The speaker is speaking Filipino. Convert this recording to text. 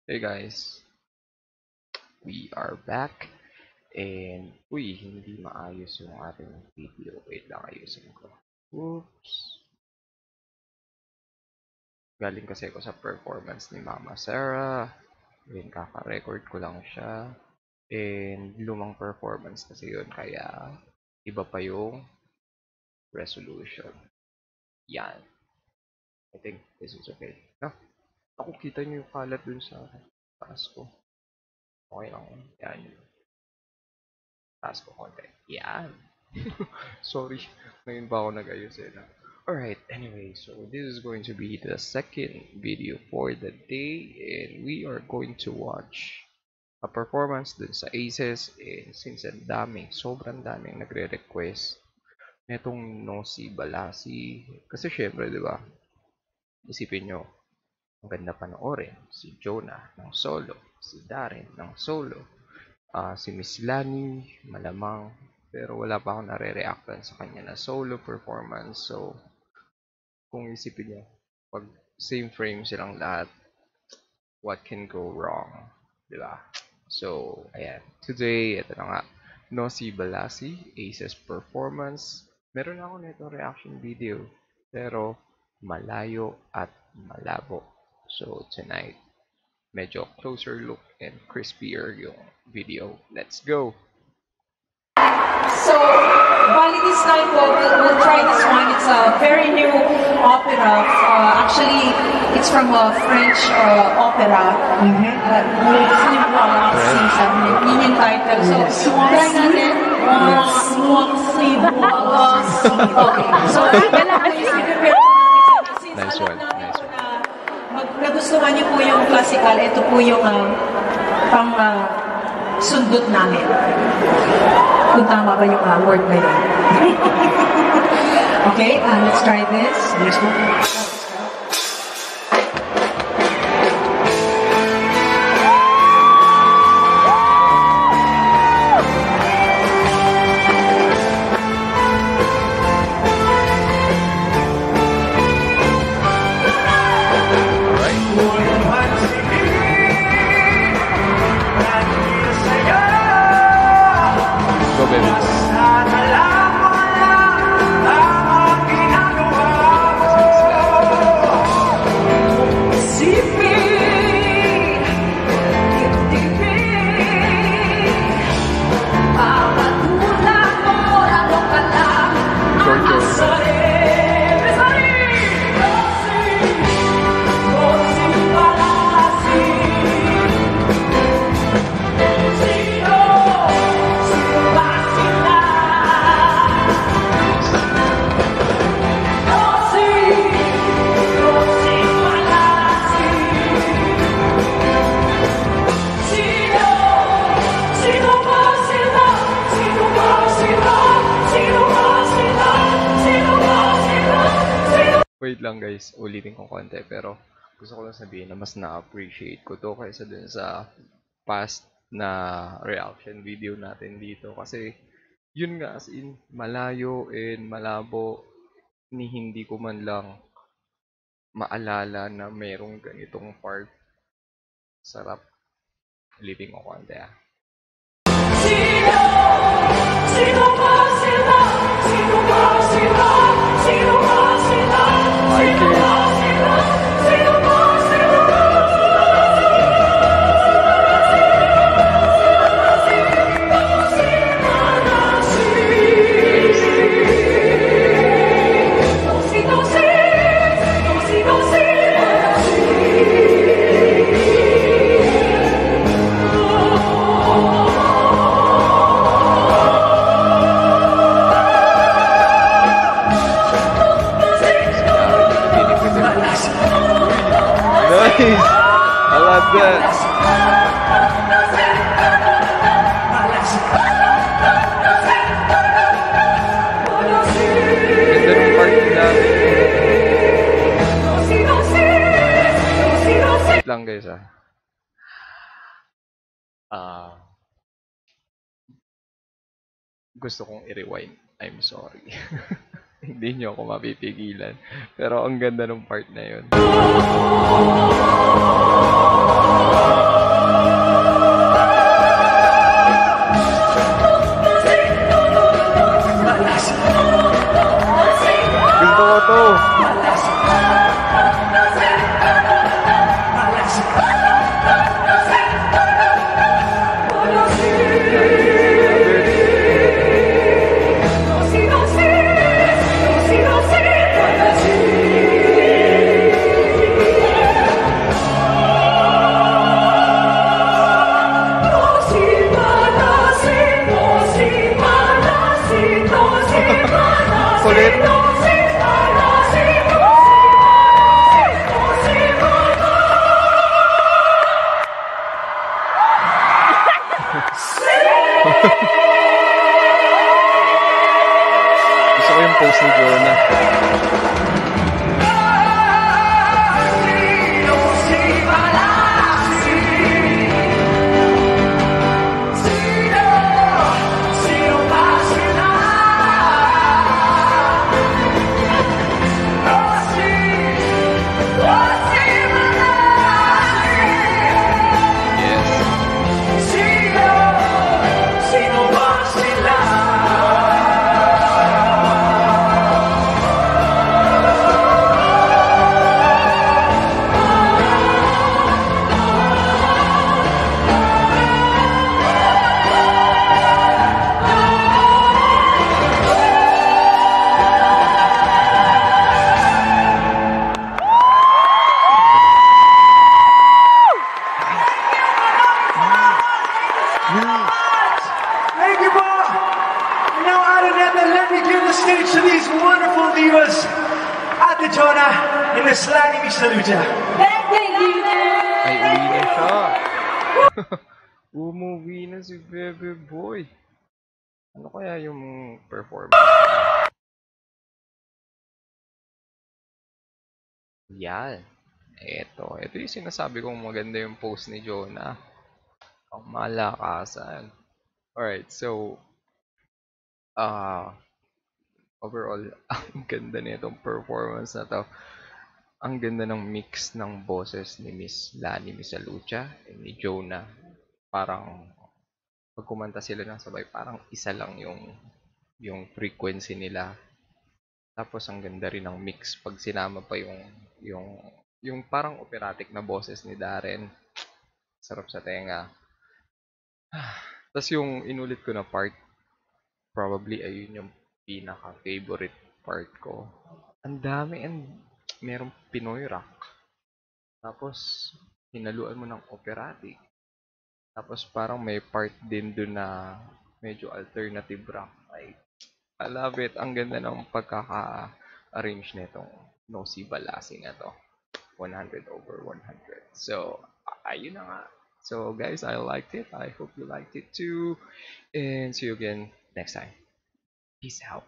Hey guys, we are back and hindi maayos yung ating video. Wait lang, ayusin ko. Oops. Galing kasi ako sa performance ni Mama Sarah. Ayun, kaka-record ko lang siya. And lumang performance kasi yun, kaya iba pa yung resolution. Yan. I think this is okay. Ako kita niyo yung kalat dun sa taas ko. Okay lang. Yan. Taas ko konti. Yan. Sorry, ngayon ba ako nag-ayos eh. Alright, anyway, so this is going to be the second video for the day and we are going to watch a performance dun sa Aces and since sobrang daming nagre-request netong Nosy Balasi kasi syempre, di ba, isipin nyo, ang ganda panoorin si Jonah ng solo, si Darren ng solo, si Miss Lani, malamang, pero wala pa akong nare-reactan sa kanya na solo performance. So, kung isipin nyo, pag same frame silang lahat, what can go wrong? Diba? So, ayan. Today, ito na nga. Nosy Balasi, Aces performance. Meron ako nito reaction video, pero malayo at malabo. So, tonight, medyo closer look and crispier yung video. Let's go! So, bali this time we'll try this one. It's a very new opera. Actually, it's from a French opera. Yun yung title. So, try natin. Okay. So, Nice one. Nice one. Nagustuhan niyo po yung classical. Ito po yung pang sundot namin. Kung tama ba yung word na yun. Okay, let's try this. There's one. Go, baby. Wait lang guys, ulitin ko konti pero gusto ko lang sabihin na mas na-appreciate ko to kaysa dun sa past na reaction video natin dito kasi yun nga as in malayo and malabo ni hindi ko man lang maalala na merong ganitong part. Sarap. Ulitin ko konti ah. Nice! I love that! Ganda ng party namin. Wait lang guys gusto kong i-rewind. I'm sorry. Hindi nyo ako mapipigilan. Pero ang ganda ng part na yun. Miss Lani Misaluja. Thank you. Ay, uwi na siya. Umuwi na si Bebe Boy. Ano kaya yung performance? Yan. Ito yung sinasabi kong maganda yung post ni Jonah. Ang malakasan. Alright, so, overall, ang ganda nitong performance na to. Ang ganda ng mix ng boses ni Miss Lani Misalucha and ni Jonah. Parang, pag kumanta sila ng sabay, parang isa lang yung frequency nila. Tapos ang ganda rin ng mix pag sinama pa yung parang operatic na boses ni Darren. Sarap sa tenga. Tapos yung inulit ko na part, probably ayun yung pinaka-favorite part ko. Ang dami and merong Pinoy rock. Tapos hinaluan mo ng operatic. Tapos parang may part din dun na medyo alternative rock. I love it. Ang ganda ng pagkaka-arrange nitong Nosy Balasing na to. 100/100. So, ayun na nga. So, guys, I liked it. I hope you liked it too. And see you again next time. Peace out.